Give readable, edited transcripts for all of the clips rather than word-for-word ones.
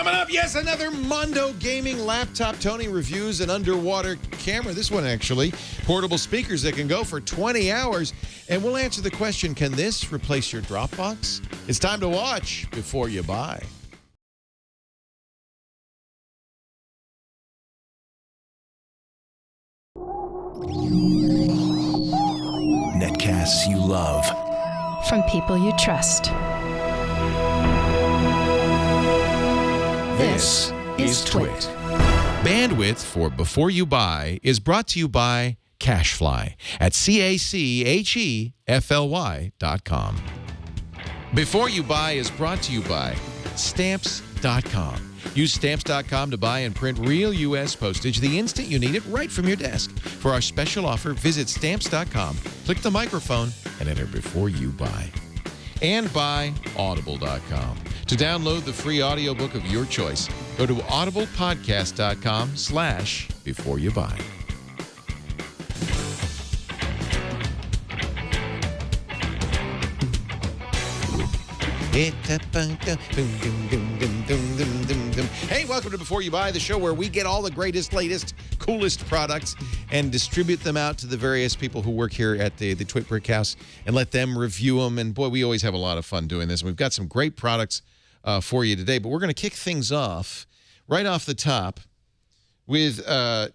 Coming up, yes, another Mondo Gaming laptop. Tony reviews an underwater camera. This one, actually. Portable speakers that can go for 20 hours. And we'll answer the question, can this replace your Dropbox? It's time to watch before you buy. Netcasts you love. From people you trust. This is Twit. Bandwidth for Before You Buy is brought to you by Cashfly at CACHEFLY.com. Before You Buy is brought to you by Stamps.com. Use Stamps.com to buy and print real U.S. postage the instant you need it right from your desk. For our special offer, visit Stamps.com, click the microphone, and enter Before You Buy. And by Audible.com. To download the free audiobook of your choice, go to audiblepodcast.com/before you buy. Hey, welcome to Before You Buy, the show where we get all the greatest, latest, coolest products and distribute them out to the various people who work here at the Twit Brick House and let them review them. And boy, we always have a lot of fun doing this. We've got some great products for you today, but we're going to kick things off right off the top with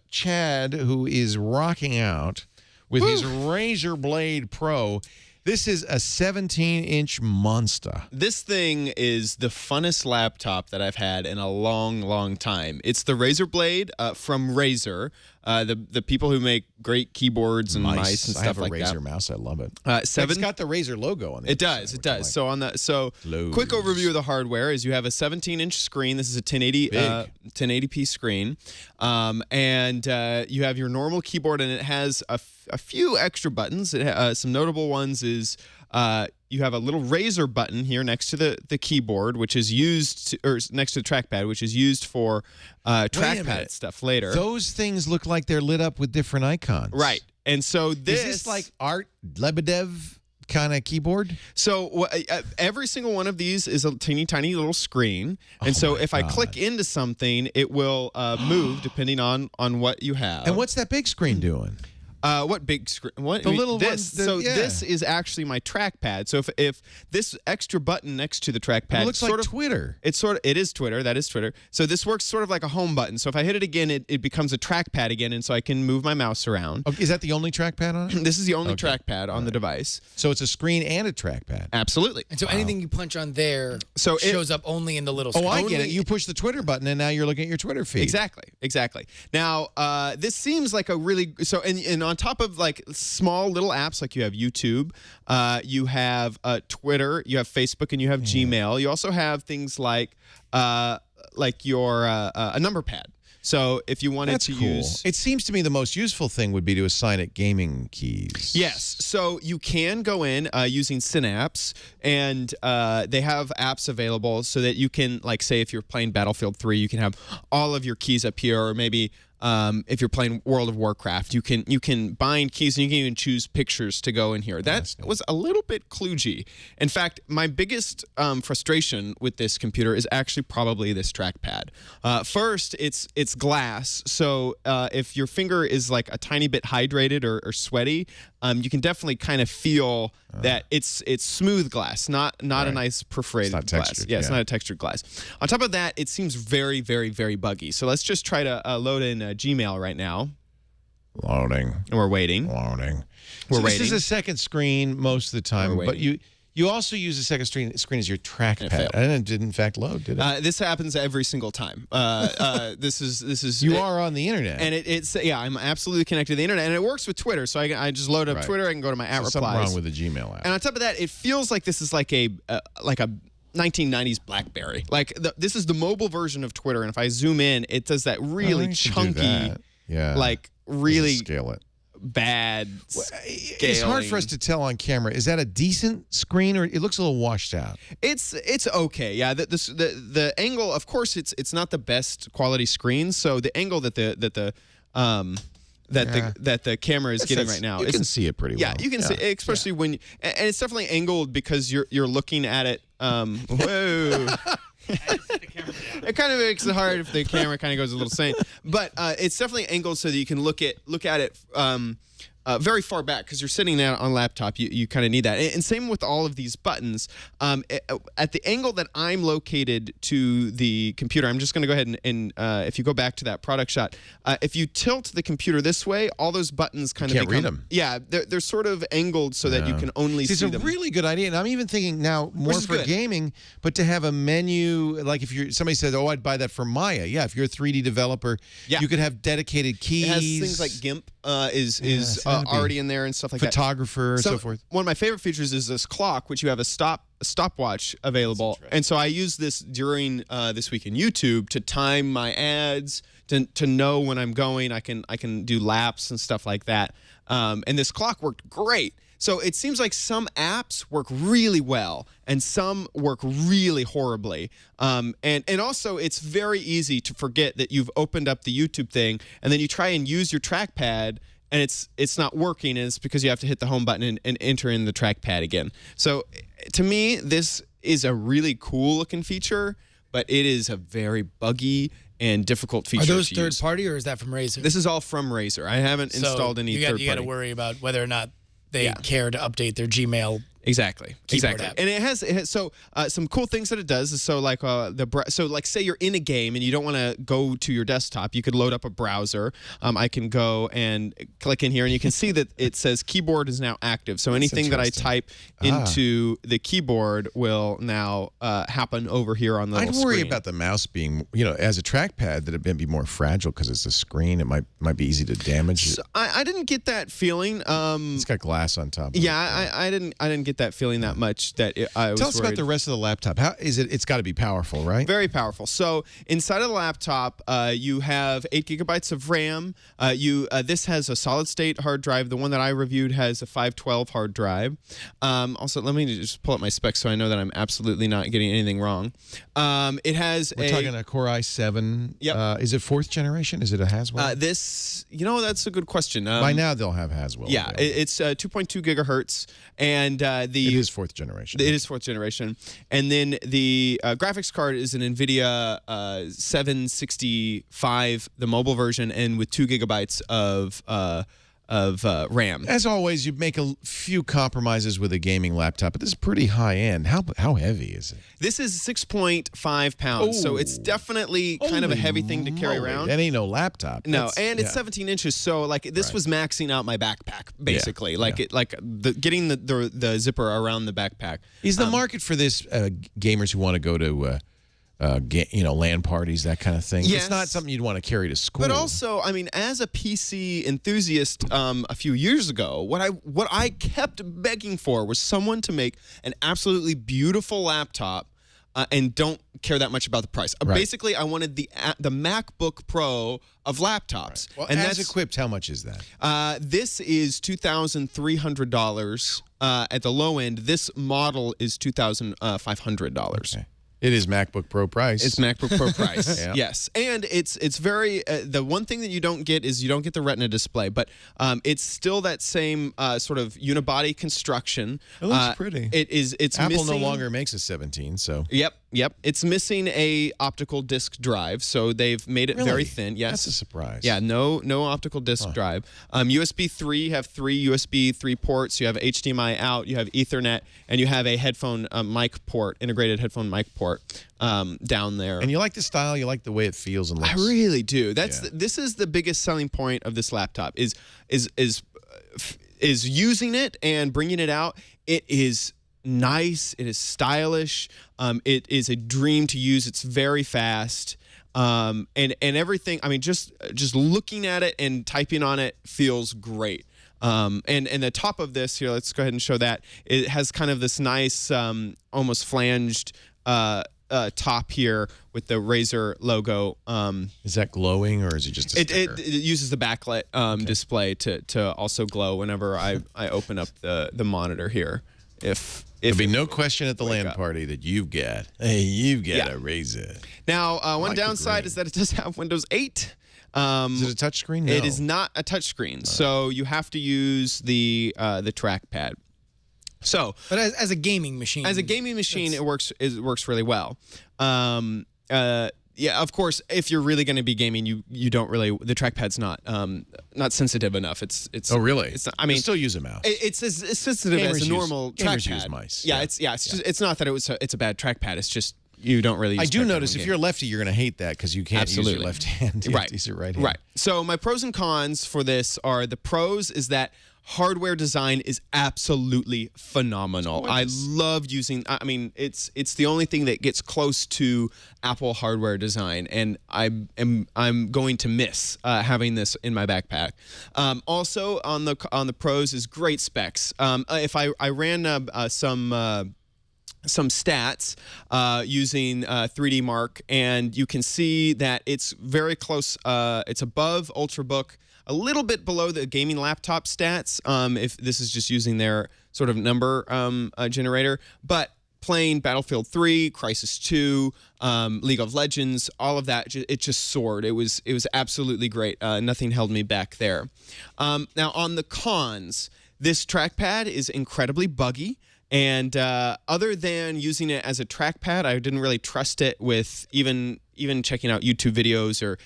Chad, who is rocking out with his Razer Blade Pro. This is a 17-inch monster. This thing is the funnest laptop that I've had in a long, long time. It's the Razer Blade from Razer, the people who make great keyboards and mice and stuff like that. I have a Razer mouse. I love it. It's got the Razer logo on it. It does. It does. So quick overview of the hardware is you have a 17-inch screen. This is a 1080p screen, and you have your normal keyboard, and it has a few extra buttons. Some notable ones is you have a little Razer button here next to the keyboard, which is used or next to the trackpad, which is used for trackpad stuff later. Those things look like they're lit up with different icons. Right. And so is this like Art Lebedev kind of keyboard? So every single one of these is a teeny tiny little screen, and so if I click into something, it will move depending on what you have. And what's that big screen doing? What big screen? What? The little this. one. This is actually my trackpad. So if this extra button next to the trackpad, it looks like Twitter. It is Twitter. That is Twitter. So this works sort of like a home button. So if I hit it again, it becomes a trackpad again, and so I can move my mouse around. Okay, is that the only trackpad on it? This is the only trackpad on the device. So it's a screen and a trackpad. Absolutely. And so anything you punch on there shows up only in the little screen. Oh, I get it. You push the Twitter button, and now you're looking at your Twitter feed. Exactly. Now, this seems like a really and on top of like small little apps, like you have YouTube, you have Twitter, you have Facebook, and you have Gmail. You also have things like your a number pad. So if you wanted to use... It seems to me the most useful thing would be to assign it gaming keys. Yes. So you can go in using Synapse, and they have apps available so that you can, like, say if you're playing Battlefield 3, you can have all of your keys up here, or maybe... if you're playing World of Warcraft, you can bind keys, and you can even choose pictures to go in here. That was a little bit kludgy. In fact, my biggest frustration with this computer is actually probably this trackpad. First, it's glass, so if your finger is like a tiny bit hydrated or sweaty, you can definitely kind of feel that it's smooth glass, not a nice perforated glass. Yeah, it's not a textured glass. On top of that, it seems very, very, very buggy. So let's just try to load in Gmail right now. Loading. And we're waiting. Loading. This is a second screen most of the time, but you also use the second screen as your trackpad. And it did in fact load, did it? This happens every single time. This is you are on the internet, and I'm absolutely connected to the internet, and it works with Twitter. So I just load up Twitter. I can go to my replies. Something wrong with the Gmail app. And on top of that, it feels like this is like a 1990s BlackBerry. Like this is the mobile version of Twitter, and if I zoom in, it does that really chunky, like really scale it. Bad It's hard for us to tell on camera. Is that a decent screen, or it looks a little washed out? It's okay. Yeah, the angle, of course, it's not the best quality screen. So the angle that the camera is getting right now, you can see it pretty well. Yeah, you can see, especially when, and it's definitely angled because you're looking at it. Whoa. It kind of makes it hard if the camera kind of goes a little insane. But it's definitely angled so that you can look at it very far back, because you're sitting there on a laptop. You kind of need that. And same with all of these buttons. At the angle that I'm located to the computer, I'm just going to go ahead and if you go back to that product shot, if you tilt the computer this way, all those buttons kind of can't read them. Yeah, they're sort of angled so that you can only see them. It's a really good idea, and I'm even thinking now more for gaming, but to have a menu, like if somebody says, "Oh, I'd buy that for Maya." Yeah, if you're a 3D developer, you could have dedicated keys. It has things like GIMP is already in there and stuff like photographer that. So forth. One of my favorite features is this clock, which you have a stopwatch available, and so I use this during this week in YouTube to time my ads, to know when I'm going. I can do laps and stuff like that. And this clock worked great. So it seems like some apps work really well and some work really horribly. And also, it's very easy to forget that you've opened up the YouTube thing, and then you try and use your trackpad, and it's not working, and it's because you have to hit the home button and enter in the trackpad again. So to me, this is a really cool looking feature, but it is a very buggy and difficult feature. Are those third party, or is that from Razer? This is all from Razer. I haven't installed any third party. You got to worry about whether or not they care to update their Gmail. Exactly. App. And it has some cool things that it does. Is so like say you're in a game and you don't want to go to your desktop, you could load up a browser. I can go and click in here, and you can see that it says keyboard is now active. So anything that I type into the keyboard will now happen over here on the little screen. I'd worry about the mouse being, as a trackpad, that it may be more fragile because it's a screen. It might be easy to damage. So I didn't get that feeling. It's got glass on top. Yeah, I didn't get that feeling that much. I was Tell us worried. about the rest of the laptop. How is it? It's got to be powerful, right? Very powerful. So inside of the laptop, you have 8 gigabytes of RAM. This has a solid state hard drive. The one that I reviewed has a 512 hard drive. Also, let me just pull up my specs so I know that I'm absolutely not getting anything wrong. It has We're talking a Core i7. Yep. Is it 4th generation? Is it a Haswell? That's a good question. By now they'll have Haswell. Yeah, it's 2.2 gigahertz, and it is 4th generation. It is 4th generation, and then the graphics card is an NVIDIA 765, the mobile version, and with 2 gigabytes of RAM. As always, you make a few compromises with a gaming laptop, but this is pretty high end. How heavy is it? This is 6.5 pounds, so it's definitely kind of a heavy thing to carry around. That ain't no laptop. No, it's 17 inches, so this was maxing out my backpack basically. Getting the zipper around the backpack. Is the market for this gamers who want to go to LAN parties, that kind of thing? Yes. It's not something you'd want to carry to school. But also, I mean, as a PC enthusiast, a few years ago, what I kept begging for was someone to make an absolutely beautiful laptop and don't care that much about the price. Basically, I wanted the MacBook Pro of laptops. Well, and as equipped, how much is that? This is $2,300 at the low end. This model is $2,500. Okay. It is MacBook Pro price. It's MacBook Pro price. Yeah. Yes, and it's very. The one thing that you don't get is you don't get the Retina display, but it's still that same sort of unibody construction. It looks pretty. It's Apple missing, no longer makes a 17, so. Yep. It's missing a optical disc drive, so they've made it very thin. Yes, that's a surprise. Yeah, no optical disc drive. USB 3, you have 3 USB 3 ports. You have HDMI out. You have Ethernet, and you have a headphone mic port, integrated headphone mic port down there. And you like the style. You like the way it feels and looks. I really do. This is the biggest selling point of this laptop is using it and bringing it out. It is nice. It is stylish. It is a dream to use. It's very fast. And everything. I mean, just looking at it and typing on it feels great. And the top of this here, let's go ahead and show that. It has kind of this nice, almost flanged top here with the Razer logo. Is that glowing or is it just a sticker? It uses the backlit display to also glow whenever I open up the monitor here. There'll be no question at the LAN party that you've got a Razer. Now, one downside is that it does have Windows 8. Is it a touchscreen? No. It is not a touchscreen, so you have to use the trackpad. But as a gaming machine, it works really well. Yeah, of course, if you're really going to be gaming, you don't really, the trackpad's not sensitive enough. It's Oh, really? It's not, I mean, you still use a mouse. It's as sensitive as a normal trackpad. Gamers use mice. Yeah, it's not that it's a bad trackpad. It's just you don't really use I do notice if you're a lefty, you're going to hate that because you can't use your left hand. You have to use your right hand. Right. So my pros and cons for this are, the pros is that hardware design is absolutely phenomenal. I love using, I mean, it's the only thing that gets close to Apple hardware design, and I'm going to miss having this in my backpack. Also on the pros is great specs. If I ran some stats using 3D Mark, and you can see that it's very close. It's above Ultrabook, a little bit below the gaming laptop stats, if this is just using their sort of number generator. But playing Battlefield 3, Crisis 2, League of Legends, all of that, it just soared. It was absolutely great. Nothing held me back there. Now, on the cons, this trackpad is incredibly buggy. And other than using it as a trackpad, I didn't really trust it with even checking out YouTube videos, or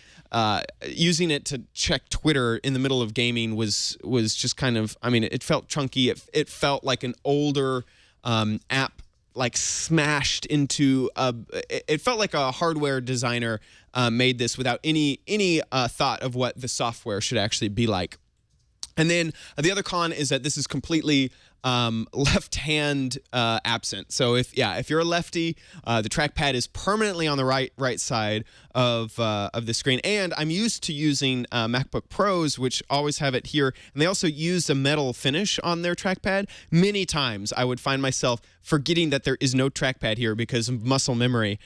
using it to check Twitter in the middle of gaming was just kind of, I mean, it felt chunky. It felt like an older app, like smashed into it felt like a hardware designer made this without any thought of what the software should actually be like. And then the other con is that this is completely left hand absent. So if you're a lefty, the trackpad is permanently on the right side of the screen. And I'm used to using MacBook Pros, which always have it here, and they also use a metal finish on their trackpad. Many times I would find myself forgetting that there is no trackpad here because of muscle memory.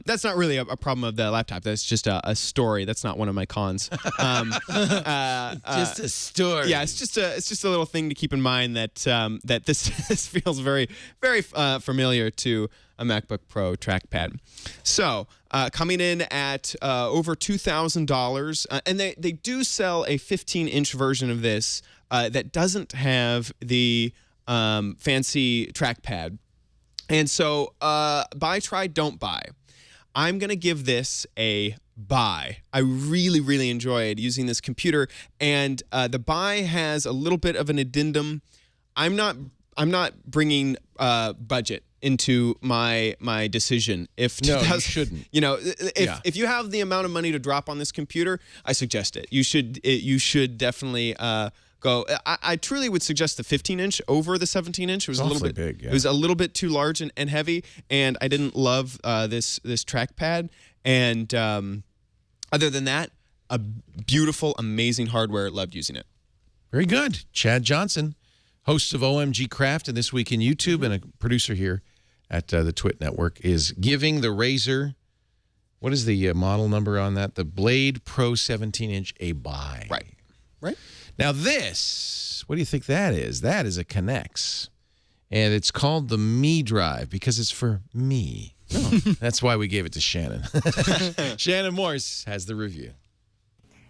That's not really a problem of the laptop. That's just a story. That's not one of my cons. Just a story. Yeah, it's just a little thing to keep in mind that that this feels very, very familiar to a MacBook Pro trackpad. So coming in at over $2,000, and they do sell a 15-inch version of this that doesn't have the fancy trackpad. And so buy, try, don't buy. I'm going to give this a buy. I really, really enjoyed using this computer, and the buy has a little bit of an addendum. I'm not bringing budget into my decision. No, you shouldn't. You know, if you have the amount of money to drop on this computer, I suggest it. You should definitely go. I truly would suggest the 15-inch over the 17-inch. It was a little bit big. Yeah. It was a little bit too large and heavy, and I didn't love this trackpad. And other than that, a beautiful, amazing hardware. Loved using it. Very good. Chad Johnson, host of OMG Craft and This Week in YouTube, and a producer here at the Twit Network, is giving the Razer, what is the model number on that? The Blade Pro 17-inch a buy. Right. Now this, what do you think that is? That is a Connex, and it's called the Me Drive because it's for me. That's why we gave it to Shannon. Shannon Morse has the review.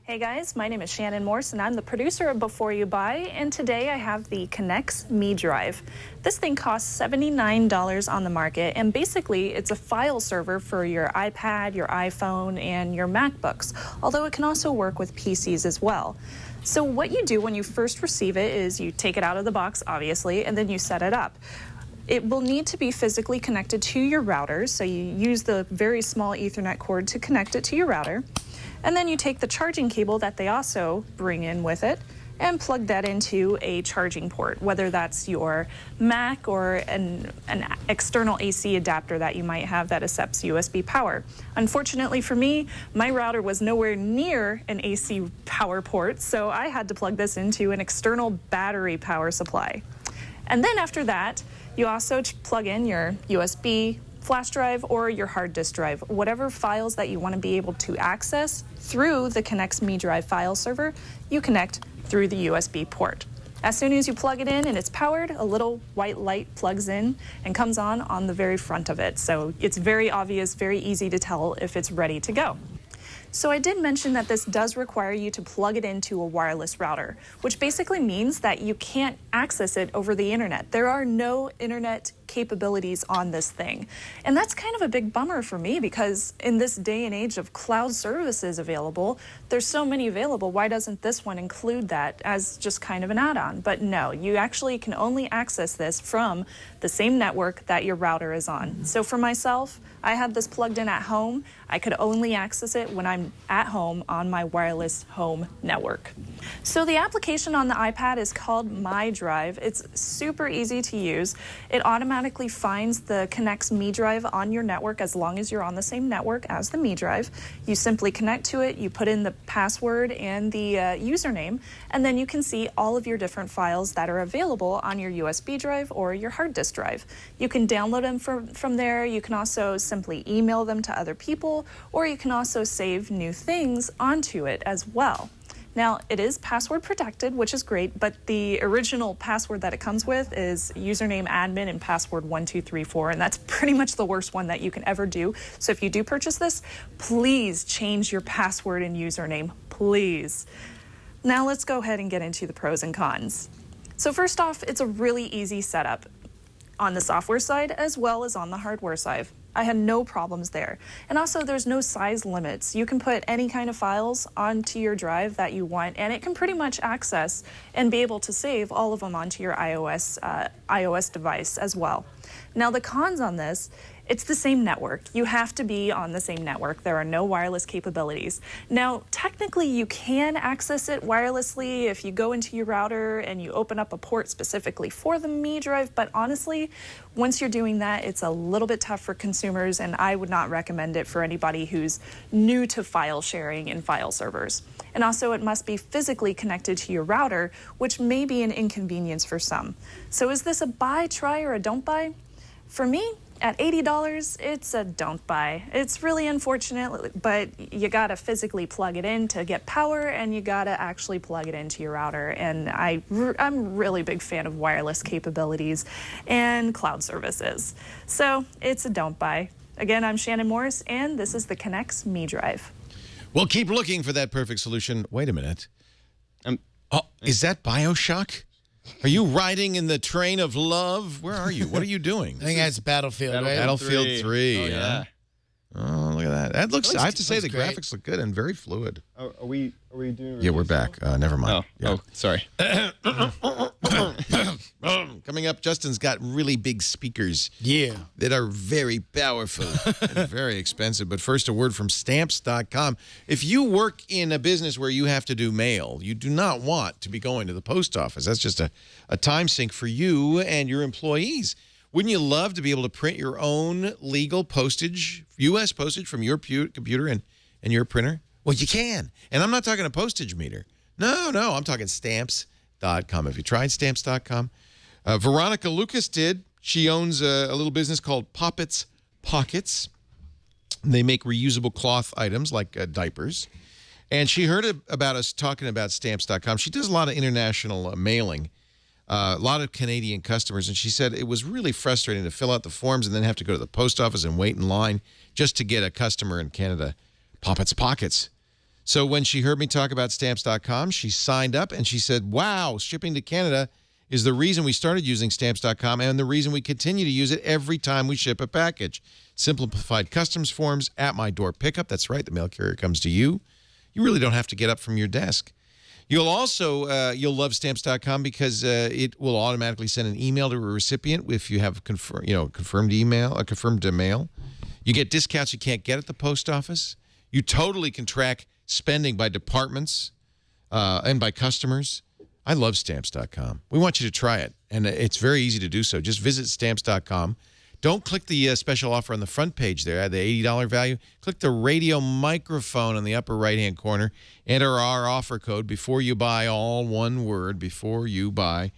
Hey guys, my name is Shannon Morse and I'm the producer of Before You Buy, and today I have the Connex Me Drive. This thing costs $79 on the market, and basically it's a file server for your iPad, your iPhone, and your MacBooks, although it can also work with PCs as well. So what you do when you first receive it is you take it out of the box, obviously, and then you set it up. It will need to be physically connected to your router, so you use the very small Ethernet cord to connect it to your router. And then you take the charging cable that they also bring in with it and plug that into a charging port, whether that's your Mac or an external AC adapter that you might have that accepts USB power. Unfortunately for me, my router was nowhere near an AC power port, so I had to plug this into an external battery power supply. And then after that, you also plug in your USB flash drive or your hard disk drive, whatever files that you want to be able to access through the Connex Me Drive file server, you connect through the USB port. As soon as you plug it in and it's powered, a little white light plugs in and comes on the very front of it. So it's very obvious, very easy to tell if it's ready to go. So I did mention that this does require you to plug it into a wireless router, which basically means that you can't access it over the internet. There are no internet capabilities on this thing. And that's kind of a big bummer for me, because in this day and age of cloud services available, there's so many available. Why doesn't this one include that as just kind of an add-on? But no, you actually can only access this from the same network that your router is on. So for myself, I have this plugged in at home. I could only access it when I'm at home on my wireless home network. So the application on the iPad is called My Drive. It's super easy to use. It automatically finds the Connect's Mi Drive on your network as long as you're on the same network as the Mi Drive. You simply connect to it, you put in the password and the username, and then you can see all of your different files that are available on your USB drive or your hard disk drive. You can download them from there. You can also simply email them to other people, or you can also save new things onto it as well. Now, it is password protected, which is great, but the original password that it comes with is username admin and password 1234, and that's pretty much the worst one that you can ever do. So if you do purchase this, please change your password and username, please. Now let's go ahead and get into the pros and cons. So first off, it's a really easy setup on the software side as well as on the hardware side. I had no problems there. And also, there's no size limits. You can put any kind of files onto your drive that you want, and it can pretty much access and be able to save all of them onto your iOS device as well. Now, the cons on this, it's the same network. You have to be on the same network. There are no wireless capabilities. Now, technically, you can access it wirelessly if you go into your router and you open up a port specifically for the Mi Drive, but honestly, once you're doing that, it's a little bit tough for consumers, and I would not recommend it for anybody who's new to file sharing and file servers. And also, it must be physically connected to your router, which may be an inconvenience for some. So is this a buy, try, or a don't buy? For me, at $80, it's a don't buy. It's really unfortunate, but you gotta physically plug it in to get power, and you gotta actually plug it into your router. And I'm really big fan of wireless capabilities and cloud services. So it's a don't buy. Again, I'm Shannon Morse, and this is the Connect's Mi Drive. Well, keep looking for that perfect solution. Wait a minute. Is that BioShock? Are you riding in the train of love? Where are you? What are you doing? I think that's Battlefield, right? Battlefield 3. Oh, yeah. Oh, look at that. That looks, I have to say, the great. graphics look good and very fluid. Are we doing? Yeah, we're back. Never mind. Sorry. Coming up, Justin's got really big speakers. Yeah. That are very powerful and very expensive. But first, a word from Stamps.com. If you work in a business where you have to do mail, you do not want to be going to the post office. That's just a time sink for you and your employees. Wouldn't you love to be able to print your own legal postage, U.S. postage from your computer and your printer? Well, you can. And I'm not talking a postage meter. No, I'm talking Stamps.com. Have you tried Stamps.com? Veronica Lucas did. She owns a little business called Poppets Pockets. They make reusable cloth items like diapers. And she heard about us talking about Stamps.com. She does a lot of international mailing. A lot of Canadian customers, and she said it was really frustrating to fill out the forms and then have to go to the post office and wait in line just to get a customer in Canada. Poppets Pockets. So when she heard me talk about Stamps.com, she signed up and she said, wow, shipping to Canada is the reason we started using Stamps.com and the reason we continue to use it every time we ship a package. Simplified customs forms at my door pickup. That's right, the mail carrier comes to you. You really don't have to get up from your desk. You'll also, you'll love Stamps.com because it will automatically send an email to a recipient if you have confirmed mail. You get discounts you can't get at the post office. You totally can track spending by departments and by customers. I love Stamps.com. We want you to try it, and it's very easy to do so. Just visit Stamps.com. Don't click the special offer on the front page there, the $80 value. Click the radio microphone on the upper right-hand corner. Enter our offer code before you buy, all one word, before you buy.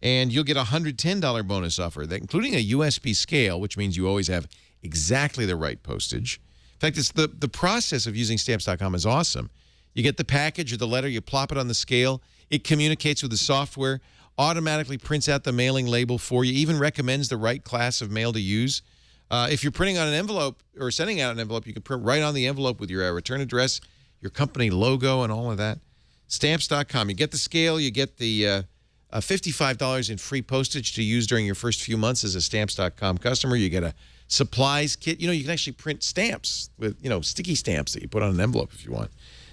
And you'll get a $110 bonus offer, including a USB scale, which means you always have exactly the right postage. In fact, it's the process of using Stamps.com is awesome. You get the package or the letter, you plop it on the scale. It communicates with the software, automatically prints out the mailing label for you, even recommends the right class of mail to use. If you're printing on an envelope or sending out an envelope, you can print right on the envelope with your return address, your company logo and all of that. Stamps.com. You get the scale. You get the $55 in free postage to use during your first few months as a Stamps.com customer. You get a supplies kit. You can actually print stamps with, sticky stamps that you put on an envelope if you want.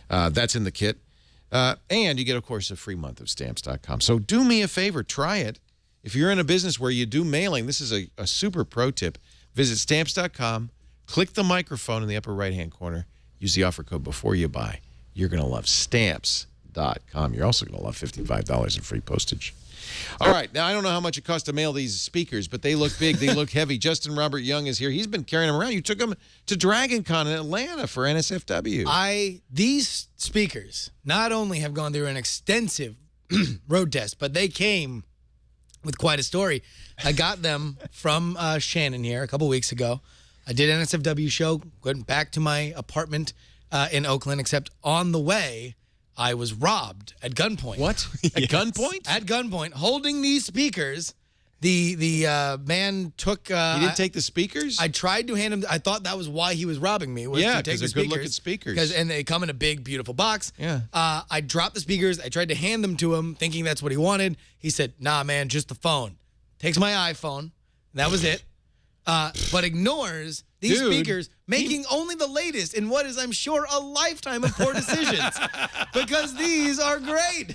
That's in the kit. And you get, of course, a free month of Stamps.com. So do me a favor. Try it. If you're in a business where you do mailing, this is a super pro tip. Visit Stamps.com. Click the microphone in the upper right-hand corner. Use the offer code before you buy. You're going to love Stamps.com. You're also going to love $55 in free postage. All right. Now, I don't know how much it costs to mail these speakers, but they look big. They look heavy. Justin Robert Young is here. He's been carrying them around. You took them to Dragon Con in Atlanta for NSFW. These speakers not only have gone through an extensive road test, but they came with quite a story. I got them from Shannon here a couple weeks ago. I did an NSFW show, went back to my apartment in Oakland, except on the way, I was robbed at gunpoint. What? At gunpoint? At gunpoint, holding these speakers. The man took... he didn't take the speakers? I tried to hand him... I thought that was why he was robbing me. Yeah, because they're good-looking speakers. And they come in a big, beautiful box. Yeah. I dropped the speakers. I tried to hand them to him, thinking that's what he wanted. He said, nah, man, just the phone. Takes my iPhone. That was it. But ignores these speakers, making only the latest in what is, I'm sure, a lifetime of poor decisions. Because these are great.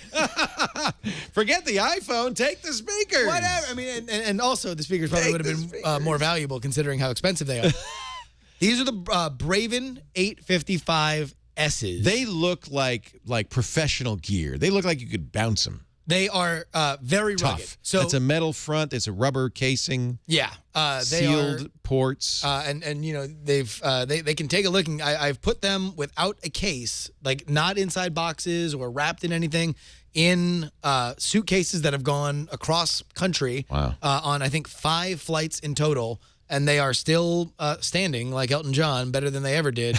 Forget the iPhone. Take the speakers. Whatever. I mean, and also the speakers probably would have been more valuable considering how expensive they are. These are the Braven 855s. They look like professional gear. They look like you could bounce them. They are very tough. Rugged. So it's a metal front. It's a rubber casing. Yeah, they sealed ports. And they've they can take a look. And I've put them without a case, like not inside boxes or wrapped in anything, in suitcases that have gone across country. Wow. On I think 5 flights in total, and they are still standing like Elton John, better than they ever did.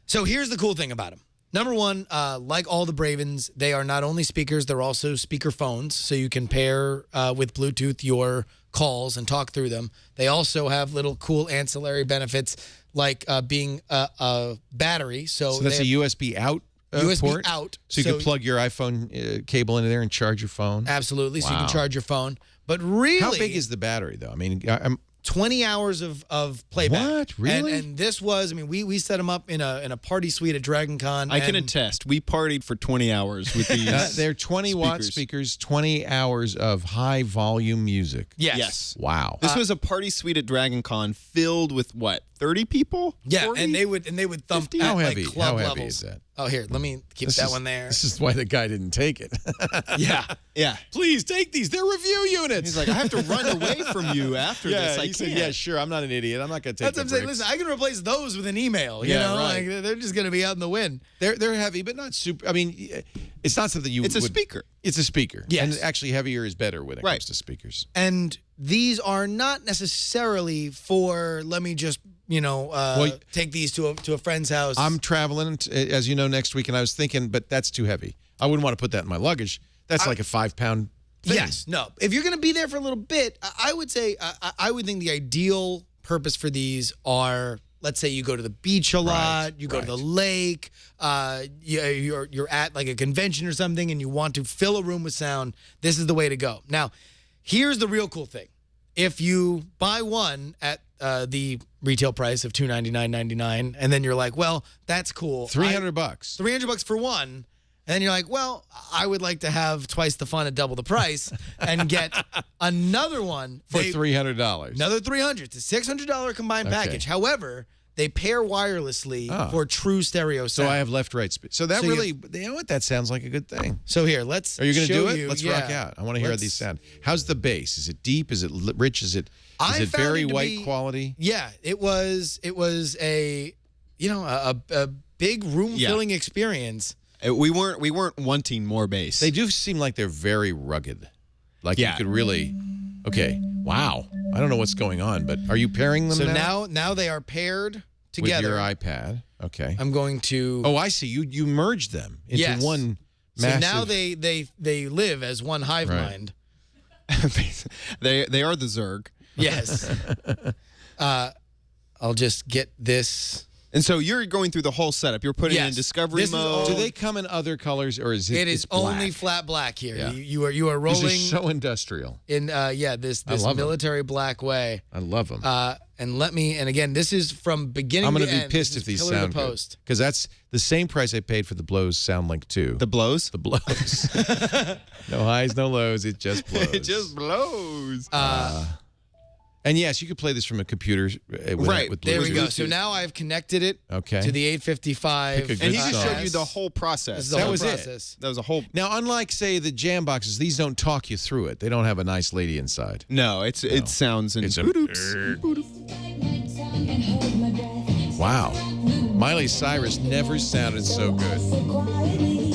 So here's the cool thing about them. Number one, like all the Bravens, they are not only speakers, they're also speaker phones, so you can pair with Bluetooth your calls and talk through them. They also have little cool ancillary benefits like being a battery. So that's a USB out port? Out. So you can plug your iPhone cable into there and charge your phone? Absolutely, wow. So you can charge your phone. But really... How big is the battery, though? I mean, 20 hours of playback. What? Really? And this was, I mean, we set them up in a party suite at Dragon Con. I can attest. We partied for 20 hours with these. They're 20-watt speakers, 20 hours of high-volume music. Yes. Wow. This was a party suite at Dragon Con filled with what? 30 people? Yeah, 40? and they would thump at How heavy? like club How heavy levels. is that? Oh, here, let me keep that one there. This is why the guy didn't take it. Yeah. Please take these. They're review units. He's like, I have to run away from you after this. He said, yeah, sure. I'm not an idiot. I'm not going to take That's what I'm saying. Listen, I can replace those with an email. You know, right. like they're just going to be out in the wind. They're heavy, but not super. I mean, it's not something you It's a speaker. It's a speaker. Yes. And actually heavier is better when it comes to speakers. And these are not necessarily for, let me just, take these to a friend's house. I'm traveling, as you know, next week, and I was thinking, but that's too heavy. I wouldn't want to put that in my luggage. That's like a 5-pound thing. Yes. No. If you're going to be there for a little bit, I would say, I would think the ideal purpose for these are, let's say you go to the beach a lot, you go to the lake, you're at like a convention or something, and you want to fill a room with sound. This is the way to go. Now, here's the real cool thing. If you buy one at the retail price of $299.99, and then you're like, well, that's cool. $300. $300 for one. And then you're like, well, I would like to have twice the fun at double the price and get another one for $300. Another $300. It's a $600 combined package. However, they pair wirelessly for true stereo sound. So I have left-right speed. So that you know what? That sounds like a good thing. So here, Are you going to do it? Let's rock out. I want to hear how these sound. How's the bass? Is it deep? Is it rich? Is it very white quality? Yeah, it was a big room-filling experience. We weren't wanting more bass. They do seem like they're very rugged. Like you could really... Okay. Wow. I don't know what's going on, but are you pairing them now? So now they are paired together. With your iPad. Okay. I'm going to... Oh, I see. You merged them into one massive... So now they live as one hive mind. They are the Zerg. Yes. I'll just get this And so you're going through the whole setup. You're putting it in Yes. discovery This is mode. all- Do they come in other colors, or is it? It is it's black? only flat black here. Yeah. You are These rolling are so industrial. in this love 'em. military black way. I love them. And again, this is from beginning I'm to going to be end. pissed This if is these pillar to sound good, post. because that's the same price I paid for the Blows SoundLink 2. The blows? The Blows. No highs, no lows. It just blows. It just blows. And yes, you could play this from a computer. Right, With There we go. Bluetooth. So now I've connected it Okay. to the 855. Pick a good And he just song. showed you the whole process. This is the That whole was it. process. That was a whole. Now, unlike, say, the jam boxes, these don't talk you through it. They don't have a nice lady inside. No, it sounds in It's a- boot-oops. Wow. Miley Cyrus never sounded so good.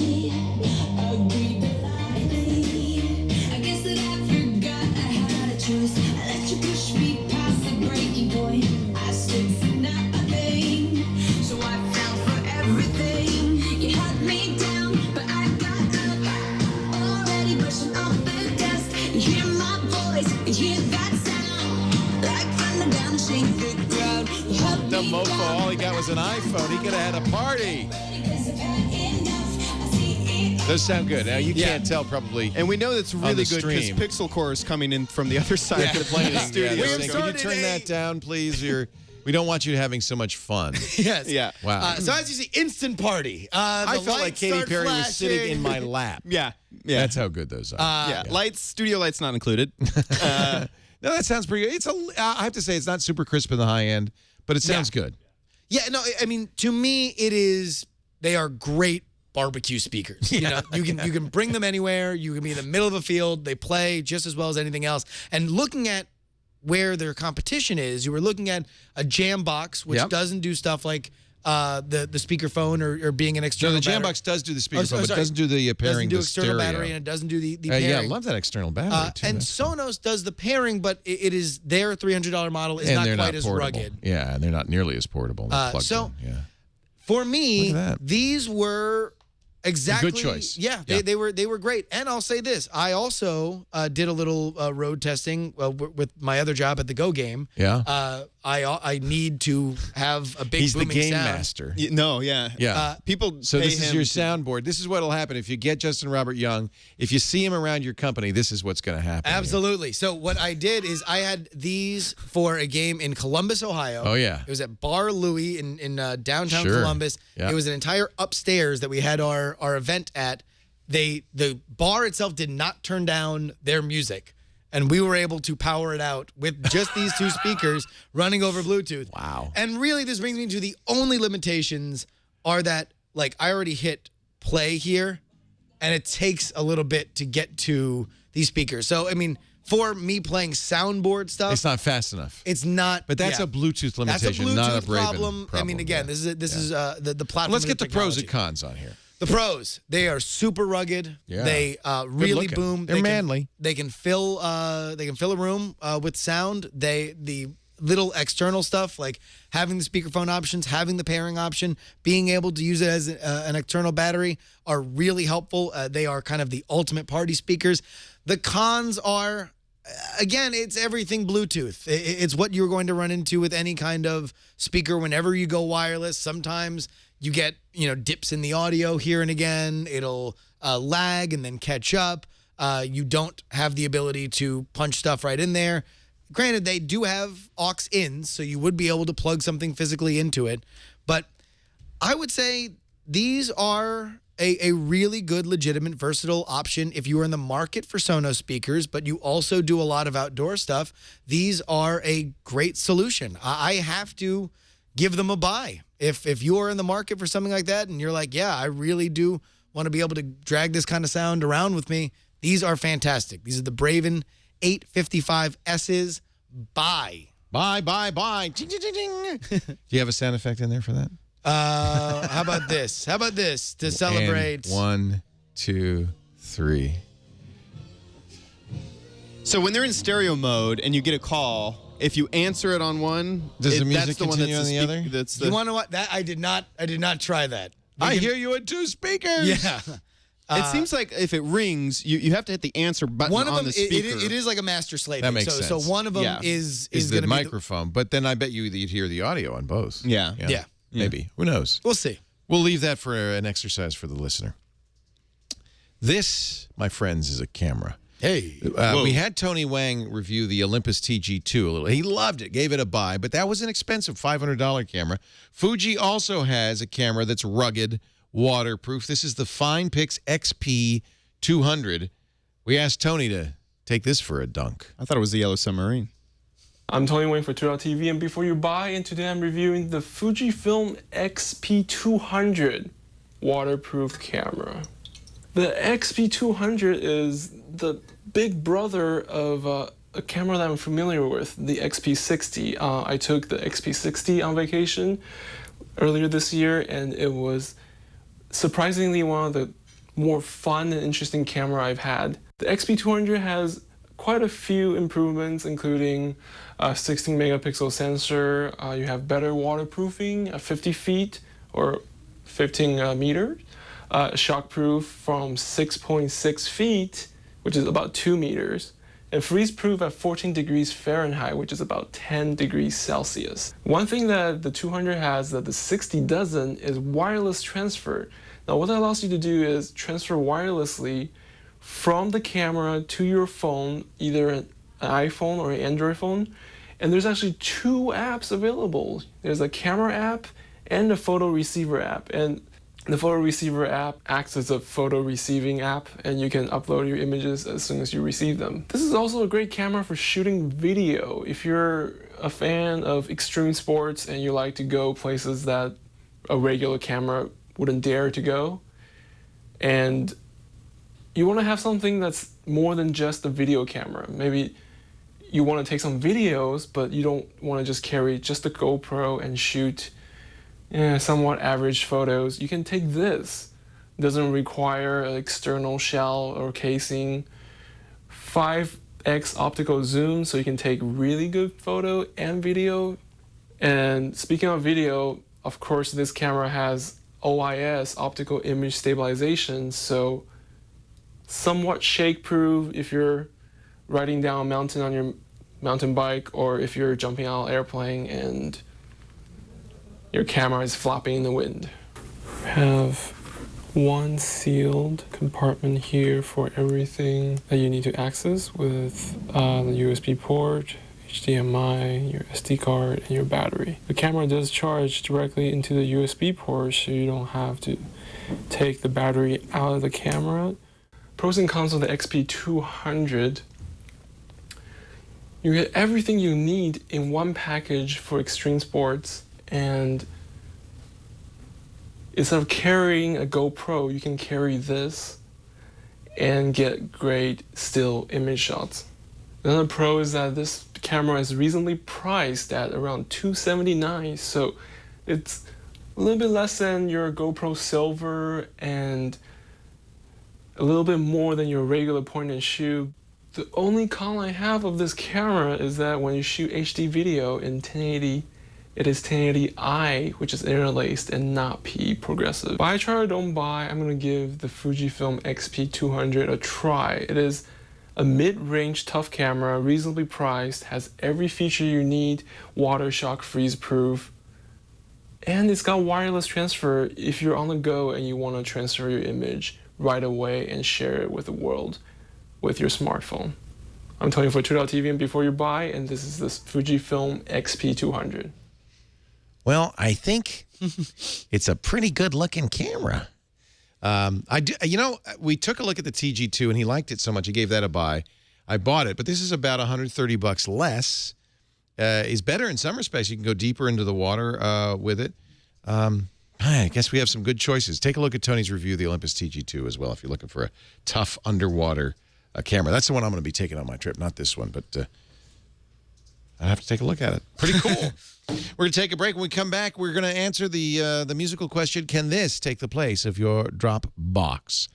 The mofo, all he got was an iPhone. He could have had a party. Those sound good. Now, you can't tell probably. And we know that's really the good because stream. Pixel Core is coming in from the other side of the Complaining. studio. Yeah, We have saying, Can you started turn that down, please? We don't want you having so much fun. Yes. Yeah. Wow. So as you see, instant party. I The felt like lights Katy start Perry was sitting flashing. in my lap. Yeah. That's how good those are. Yeah. Lights, studio lights not included. No, that sounds pretty good. I have to say, it's not super crisp in the high end, but it sounds good. Yeah, no, I mean, to me, they are great barbecue speakers. You know, you can bring them anywhere. You can be in the middle of a field. They play just as well as anything else. And looking at where their competition is, you were looking at a jam box, which Yep. doesn't do stuff like the speakerphone or being an No, external the battery. Jambox does do the speakerphone, sorry. but it doesn't do the pairing doesn't do to external stereo. battery, and it doesn't do the pairing. Yeah, I love that external battery, too. And That's cool. Sonos does the pairing, but it is their $300 model is And not they're quite not as portable. rugged. Yeah, and they're not nearly as portable. They're plugged so- in. Yeah. For me, Look at that. these were exactly choice. Yeah, Yeah. They were great. And I'll say this: I also did a little road testing with my other job at the Go Game. Yeah. I need to have a big He's the booming game sound. master. No, yeah. Yeah. People So pay this is him your to- soundboard. This is what will happen if you get Justin Robert Young. If you see him around your company, this is what's going to happen. here. Absolutely. So what I did is I had these for a game in Columbus, Ohio. Oh, yeah. It was at Bar Louie in downtown Sure. Columbus. Yeah. It was an entire upstairs that we had our event at. The bar itself did not turn down their music, and we were able to power it out with just these two speakers running over Bluetooth. Wow. And really, this brings me to the only limitations are that, like, I already hit play here, and it takes a little bit to get to these speakers. So, I mean, for me playing soundboard stuff, It's not fast enough. it's not. But that's yeah. a Bluetooth That's a limitation, Bluetooth not a Braven problem. I mean, again, yeah. this is the platform. Let's of get the pros and technology. cons on here. The pros, they are super rugged. Yeah. They really looking. boom. They're manly. They can fill a room with sound. The little external stuff like having the speakerphone options, having the pairing option, being able to use it as an external battery are really helpful. They are kind of the ultimate party speakers. The cons are, again, it's everything Bluetooth. It's what you're going to run into with any kind of speaker whenever you go wireless. Sometimes you get, dips in the audio here and again. It'll lag and then catch up. You don't have the ability to punch stuff right in there. Granted, they do have aux ins, so you would be able to plug something physically into it. But I would say these are a really good, legitimate, versatile option if you are in the market for Sonos speakers, but you also do a lot of outdoor stuff. These are a great solution. I have to give them a buy. If you are in the market for something like that and you're like, yeah, I really do want to be able to drag this kind of sound around with me, these are fantastic. These are the Braven 855s. Buy. Bye. Ching, ching, ching, ching. Do you have a sound effect in there for that? How about this? How about this to celebrate? And 1, 2, 3. So when they're in stereo mode and you get a call, if you answer it on one, Does the music that's the one continue that's on the other? That's the You want to what? That I did not try that. I hear you in 2 speakers. Yeah. It seems like if it rings, you have to hit the answer button One of on them, the speaker. it is like a master slave. That makes so, sense. So one of them Yeah. is Is going the to be microphone, but then I bet you'd hear the audio on both. Yeah. yeah. Maybe. Who knows? We'll see. We'll leave that for an exercise for the listener. This, my friends, is a camera. Hey. We had Tony Wang review the Olympus TG2 a little. He loved it, gave it a buy, but that was an expensive $500 camera. Fuji also has a camera that's rugged, waterproof. This is the FinePix XP200. We asked Tony to take this for a dunk. I thought it was the Yellow Submarine. I'm Tony Wayne for Twitter.tv, and before you buy, and today I'm reviewing the Fujifilm XP200 waterproof camera. The XP200 is the big brother of a camera that I'm familiar with, the XP60. I took the XP60 on vacation earlier this year, and it was surprisingly one of the more fun and interesting camera I've had. The XP200 has quite a few improvements, including a 16 megapixel sensor. You have better waterproofing at 50 feet or 15 meters. Shockproof from 6.6 feet, which is about 2 meters. And freeze-proof at 14 degrees Fahrenheit, which is about 10 degrees Celsius. One thing that the 200 has that the 60 doesn't is wireless transfer. Now what that allows you to do is transfer wirelessly from the camera to your phone, either an iPhone or an Android phone. And there's actually 2 apps available. There's a camera app and a photo receiver app. And the photo receiver app acts as a photo receiving app, and you can upload your images as soon as you receive them. This is also a great camera for shooting video. If you're a fan of extreme sports and you like to go places that a regular camera wouldn't dare to go, and you want to have something that's more than just a video camera. Maybe you want to take some videos, but you don't want to just carry just a GoPro and shoot somewhat average photos. You can take this. It doesn't require an external shell or casing. 5x optical zoom, so you can take really good photo and video. And speaking of video, of course, this camera has OIS, optical image stabilization, so somewhat shake-proof if you're riding down a mountain on your mountain bike, or if you're jumping out of an airplane and your camera is flopping in the wind. We have one sealed compartment here for everything that you need to access, with the USB port, HDMI, your SD card, and your battery. The camera does charge directly into the USB port, so you don't have to take the battery out of the camera. Pros and cons of the XP200. You get everything you need in one package for extreme sports. And instead of carrying a GoPro, you can carry this and get great still image shots. Another pro is that this camera is reasonably priced at around $279, so it's a little bit less than your GoPro Silver and a little bit more than your regular point and shoot. The only con I have of this camera is that when you shoot HD video in 1080, it is 1080i, which is interlaced and not P progressive. Buy, try, or don't buy, I'm gonna give the Fujifilm XP200 a try. It is a mid-range tough camera, reasonably priced, has every feature you need, water shock, freeze proof, and it's got wireless transfer if you're on the go and you wanna transfer your image right away and share it with the world with your smartphone. I'm Tony for Twitter.tv, and before you buy, and this is this Fujifilm XP200. Well, I think it's a pretty good-looking camera. We took a look at the TG2, and he liked it so much he gave that a buy. I bought it, but this is about $130 less. It's better in some respects. You can go deeper into the water with it. I guess we have some good choices. Take a look at Tony's review of the Olympus TG2 as well if you're looking for a tough underwater camera. That's the one I'm going to be taking on my trip, not this one, but I have to take a look at it. Pretty cool. We're going to take a break. When we come back, we're going to answer the musical question, can this take the place of your drop box?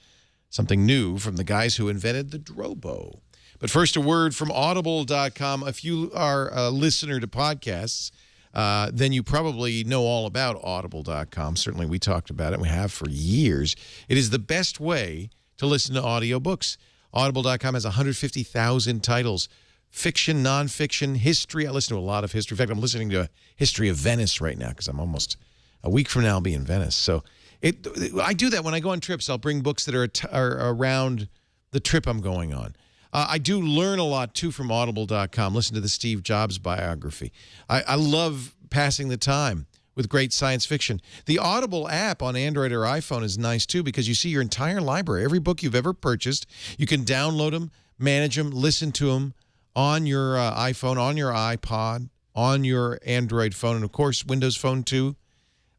Something new from the guys who invented the Drobo. But first, a word from Audible.com. If you are a listener to podcasts, then you probably know all about Audible.com. Certainly, we talked about it. We have for years. It is the best way to listen to audiobooks. Audible.com has 150,000 titles. Fiction, nonfiction, history. I listen to a lot of history. In fact, I'm listening to History of Venice right now because I'm almost A week from now, I'll be in Venice. So I do that when I go on trips. I'll bring books that are around the trip I'm going on. I do learn a lot, too, from Audible.com. Listen to the Steve Jobs biography. I love passing the time with great science fiction. The Audible app on Android or iPhone is nice, too, because you see your entire library. Every book you've ever purchased, you can download them, manage them, listen to them on your iPhone, on your iPod, on your Android phone, and, of course, Windows Phone, too.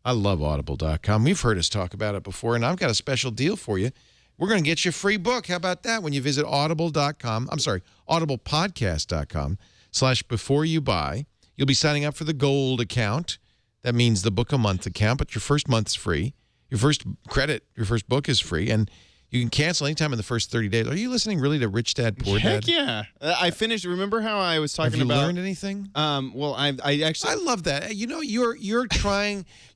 I love Audible.com. We've heard us talk about it before, and I've got a special deal for you. We're going to get you a free book. How about that? When you visit audiblepodcast.com/beforeyoubuy, you'll be signing up for the gold account. That means the book a month account, but your first month's free. Your first book is free, and you can cancel anytime in the first 30 days. Are you listening really to Rich Dad, Poor Dad? Heck yeah. I finished. Remember how I was talking about... Have you learned anything? Well, I actually... I love that. You know, you're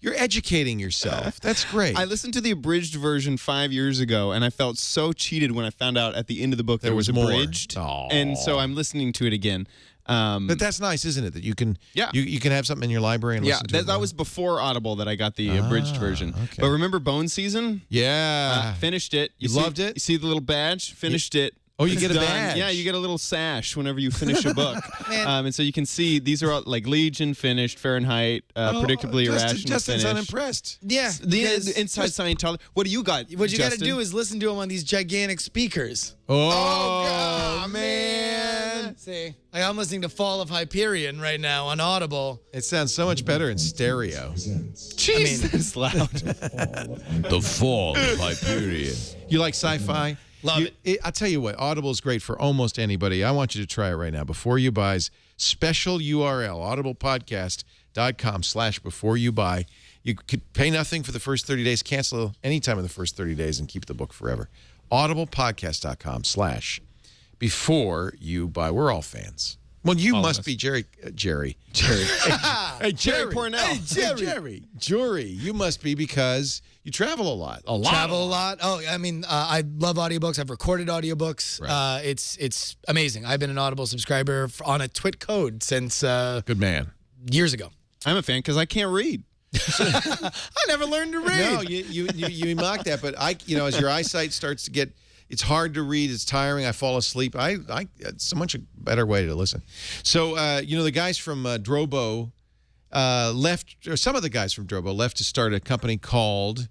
educating yourself. That's great. I listened to the abridged version 5 years ago, and I felt so cheated when I found out at the end of the book there was abridged. More. And so I'm listening to it again. But that's nice, isn't it? That you can you can have something in your library and listen to it. That was before Audible that I got the abridged version. Okay. But remember Bone Season? Yeah. Finished it. You loved it? You see the little badge? Finished it. Oh, you It's get a done. badge. Yeah, you get a little sash whenever you finish a book. And so you can see these are all, like Legion finished, Fahrenheit, Predictably Irrational Justin's finished. unimpressed. Yeah. The Inside Scientology. What do you got? What you got to Justin? do is listen to them on these gigantic speakers. Oh, man. See, I'm listening to Fall of Hyperion right now on Audible. It sounds so much better in stereo. Jesus, loud. The Fall of Hyperion. You like sci-fi? Love it. I'll tell you what, Audible is great for almost anybody. I want you to try it right now. Before You Buy's special URL, audiblepodcast.com/beforeyoubuy. You could pay nothing for the first 30 days, cancel anytime in the first 30 days, and keep the book forever. audiblepodcast.com/beforeyoubuy. We're all fans. Well, you must be Jerry. Hey, Jerry. Pornell. Hey, Jerry. You must be because you travel a lot. Travel a lot. Oh, I mean, I love audiobooks. I've recorded audiobooks. Right. It's amazing. I've been an Audible subscriber on a TWIT code since Good man. years ago. I'm a fan because I can't read. I never learned to read. No, you mock that, but as your eyesight starts to get, it's hard to read. It's tiring. I fall asleep. It's so much a better way to listen. So, the guys from Drobo left, or some of the guys from Drobo left to start a company called,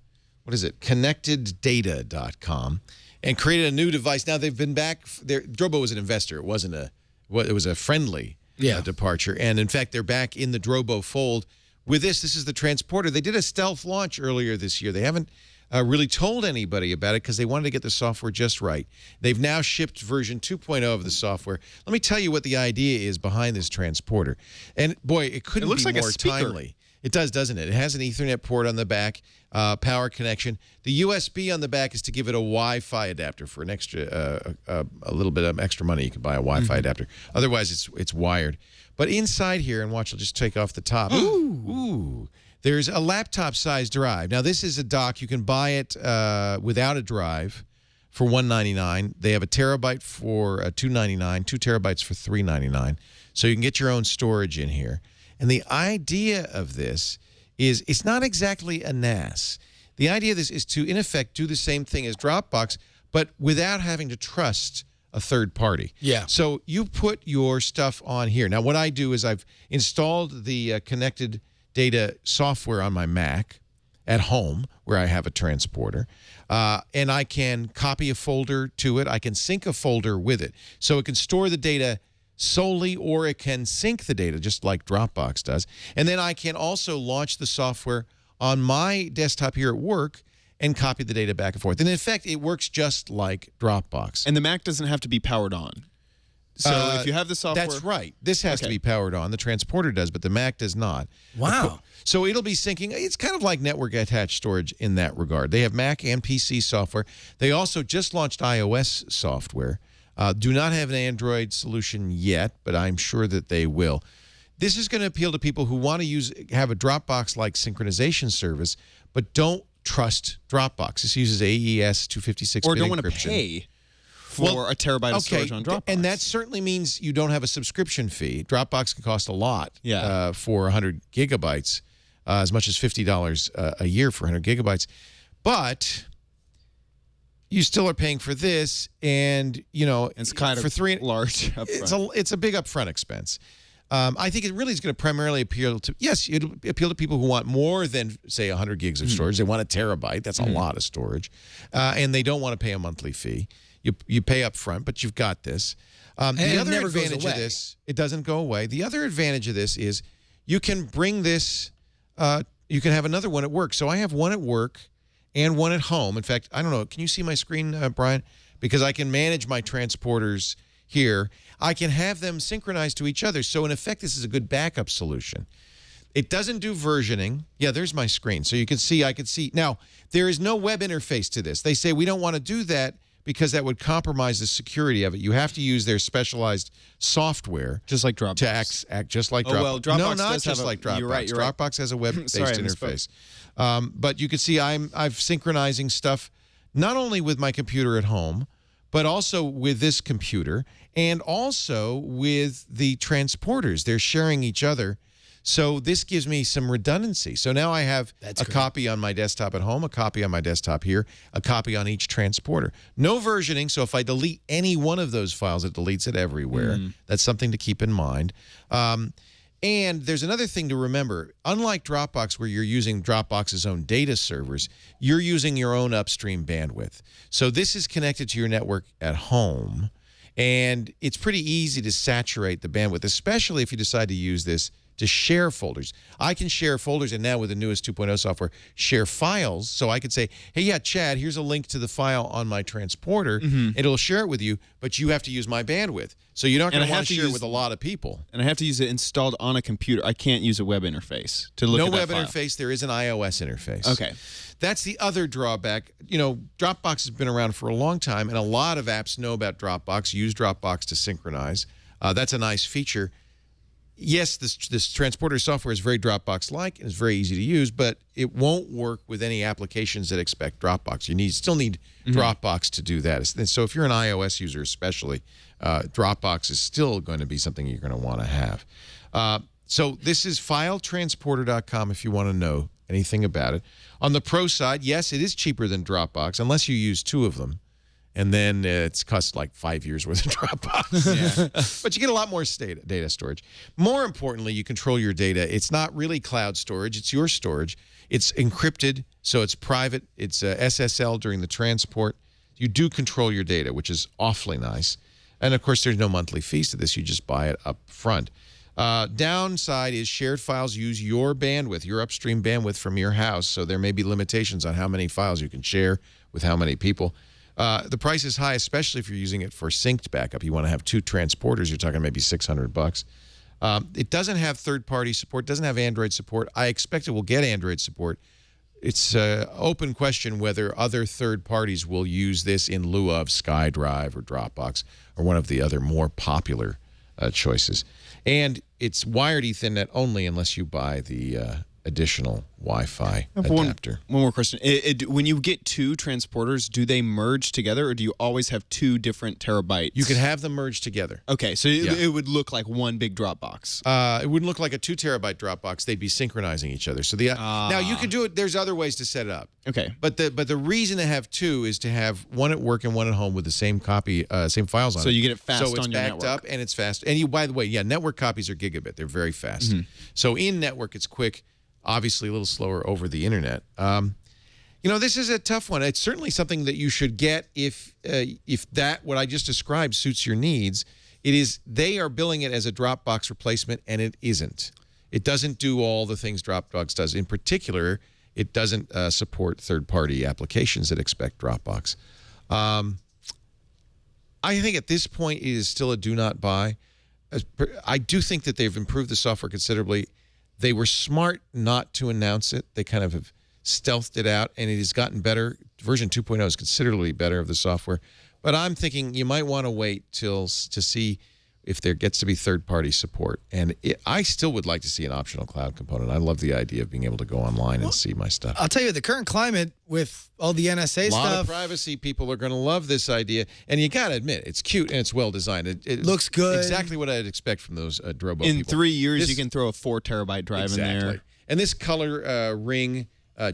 ConnectedData.com, and created a new device. Now they've been back. Drobo was an investor. It wasn't it was a friendly departure. And in fact, they're back in the Drobo fold with this. This is the transporter. They did a stealth launch earlier this year. They haven't really told anybody about it because they wanted to get the software just right. They've now shipped version 2.0 of the software. Let me tell you what the idea is behind this transporter. And boy, it couldn't looks be like a more speaker. timely. It does, doesn't it? It has an Ethernet port on the back, power connection. The USB on the back is to give it a Wi-Fi adapter for an extra, a little bit of extra money. You can buy a Wi-Fi adapter. Otherwise, it's wired. But inside here, and watch, I'll just take off the top. Ooh. There's a laptop-sized drive. Now, this is a dock. You can buy it without a drive for $199. They have a terabyte for $299, 2 terabytes for $399. So you can get your own storage in here. And the idea of this is it's not exactly a NAS. The idea of this is to, in effect, do the same thing as Dropbox, but without having to trust a third party. Yeah. So you put your stuff on here. Now, what I do is I've installed the Connected Data software on my Mac at home where I have a transporter, and I can copy a folder to it. I can sync a folder with it. So it can store the data solely, or it can sync the data just like Dropbox does. And then I can also launch the software on my desktop here at work and copy the data back and forth. And in effect, it works just like Dropbox. And the Mac doesn't have to be powered on. So if you have the software... That's right. This has to be powered on. The transporter does, but the Mac does not. Wow. So it'll be syncing. It's kind of like network-attached storage in that regard. They have Mac and PC software. They also just launched iOS software. Do not have an Android solution yet, but I'm sure that they will. This is going to appeal to people who want to have a Dropbox-like synchronization service, but don't trust Dropbox. This uses AES 256-bit Or don't want to encryption. pay for a terabyte of storage on Dropbox. And that certainly means you don't have a subscription fee. Dropbox can cost a lot Yeah. for 100 gigabytes. as much as $50 a year for 100 gigabytes. But you still are paying for this, and It's kind for of large upfront. it's a big upfront expense. I think it really is going to primarily appeal to, it'll appeal to people who want more than, say, 100 gigs of storage. They want a terabyte. That's a lot of storage. And they don't want to pay a monthly fee. You pay up front, but you've got this. The other advantage of this, it doesn't go away. The other advantage of this is you can bring this, you can have another one at work. So I have one at work and one at home. In fact, I don't know. Can you see my screen, Brian? Because I can manage my transporters here. I can have them synchronized to each other. So in effect, this is a good backup solution. It doesn't do versioning. Yeah, there's my screen. So you can see, I can see. Now, there is no web interface to this. They say we don't want to do that because that would compromise the security of it. You have to use their specialized software. Just like Dropbox. To act just like Dropbox. Oh, well, Dropbox no, not does just have like Dropbox. You're right. Dropbox has a web-based interface. But you can see I'm synchronizing stuff not only with my computer at home, but also with this computer and also with the transporters. They're sharing each other. So this gives me some redundancy. So now I have a copy on my desktop at home, a copy on my desktop here, a copy on each transporter. No versioning, so if I delete any one of those files, it deletes it everywhere. That's something to keep in mind. And there's another thing to remember. Unlike Dropbox, where you're using Dropbox's own data servers, you're using your own upstream bandwidth. So this is connected to your network at home, and it's pretty easy to saturate the bandwidth, especially if you decide to use this to share folders. I can share folders, and now with the newest 2.0 software, share files. So I could say, hey, yeah, Chad, here's a link to the file on my transporter, and it'll share it with you, but you have to use my bandwidth. So you're not going to want to share it with a lot of people. And I have to use it installed on a computer. I can't use a web interface to look at that file. No web interface. There is an iOS interface. Okay. That's the other drawback. Dropbox has been around for a long time, and a lot of apps know about Dropbox, use Dropbox to synchronize. That's a nice feature. Yes, this transporter software is very Dropbox-like and it's very easy to use, but it won't work with any applications that expect Dropbox. You still need Dropbox to do that. And so if you're an iOS user especially, Dropbox is still going to be something you're going to want to have. So this is filetransporter.com if you want to know anything about it. On the Pro side, yes, it is cheaper than Dropbox, unless you use two of them. And then it's cost like 5 years worth of Dropbox. But you get a lot more data storage. More importantly, you control your data. It's not really cloud storage. It's your storage. It's encrypted, so it's private. It's SSL during the transport. You do control your data, which is awfully nice. And, of course, there's no monthly fees to this. You just buy it up front. Downside is shared files use your bandwidth, your upstream bandwidth from your house. So there may be limitations on how many files you can share with how many people. The price is high, especially if you're using it for synced backup. You want to have two transporters. You're talking maybe $600. It doesn't have third-party support. Doesn't have Android support. I expect it will get Android support. It's an open question whether other third parties will use this in lieu of SkyDrive or Dropbox or one of the other more popular choices. And it's wired Ethernet only unless you buy the additional Wi-Fi adapter. One more question. When you get two transporters, do they merge together, or do you always have two different terabytes? You can have them merged together. Okay, so it would look like one big Dropbox. It wouldn't look like a 2 terabyte Dropbox. They'd be synchronizing each other. So now you can do it. There's other ways to set it up. Okay, but the reason to have two is to have one at work and one at home with the same copy, same files on it. So you get it fast on your network. So it's backed up and it's fast. And by the way, network copies are gigabit. They're very fast. So in network, it's quick. Obviously, a little slower over the internet. This is a tough one. It's certainly something that you should get if what I just described suits your needs. They are billing it as a Dropbox replacement, and it isn't. It doesn't do all the things Dropbox does. In particular, it doesn't support third-party applications that expect Dropbox. I think at this point it is still a do not buy. I do think that they've improved the software considerably. They were smart not to announce it. They kind of have stealthed it out, and it has gotten better. Version 2.0 is considerably better of the software. But I'm thinking you might want to wait to see if there gets to be third-party support. And I still would like to see an optional cloud component. I love the idea of being able to go online and see my stuff. I'll tell you, the current climate with all the NSA stuff. A lot of privacy people are going to love this idea. And you got to admit, it's cute and it's well-designed. It looks good. Exactly what I'd expect from those Drobo people. people. In 3 years, you can throw a 4 terabyte drive in there. And this color ring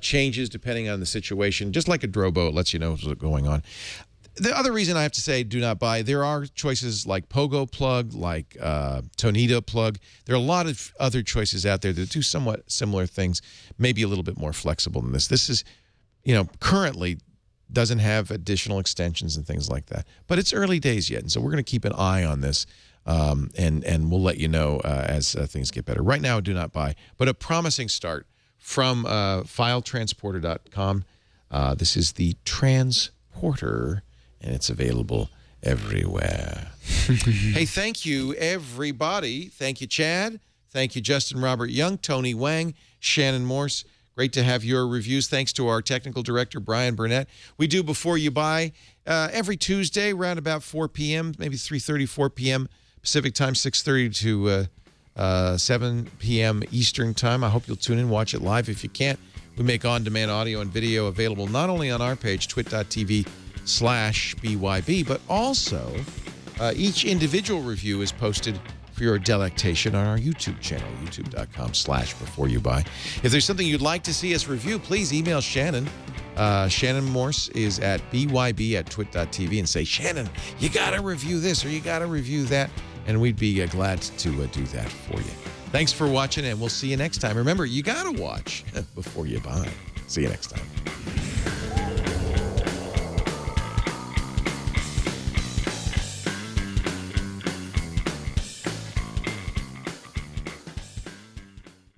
changes depending on the situation. Just like a Drobo, it lets you know what's going on. The other reason I have to say do not buy, there are choices like Pogo plug, like Tonito plug. There are a lot of other choices out there that do somewhat similar things, maybe a little bit more flexible than this. This is, currently doesn't have additional extensions and things like that. But it's early days yet, and so we're going to keep an eye on this, and we'll let you know as things get better. Right now, do not buy, but a promising start from filetransporter.com. This is the Transporter, and it's available everywhere. Hey, thank you, everybody. Thank you, Chad. Thank you, Justin Robert Young, Tony Wang, Shannon Morse. Great to have your reviews. Thanks to our technical director, Brian Burnett. We do Before You Buy every Tuesday around about 4 p.m., maybe 3:30, 4 p.m. Pacific time, 6:30 to 7 p.m. Eastern time. I hope you'll tune in, watch it live. If you can't, we make on-demand audio and video available not only on our page, twit.tv/BYB, but also each individual review is posted for your delectation on our YouTube channel, youtube.com/beforeyoubuy. If there's something you'd like to see us review, please email Shannon. Shannon Morse is at byb@twit.tv and say, Shannon, you got to review this or you got to review that. And we'd be glad to do that for you. Thanks for watching, and we'll see you next time. Remember, you got to watch before you buy. See you next time.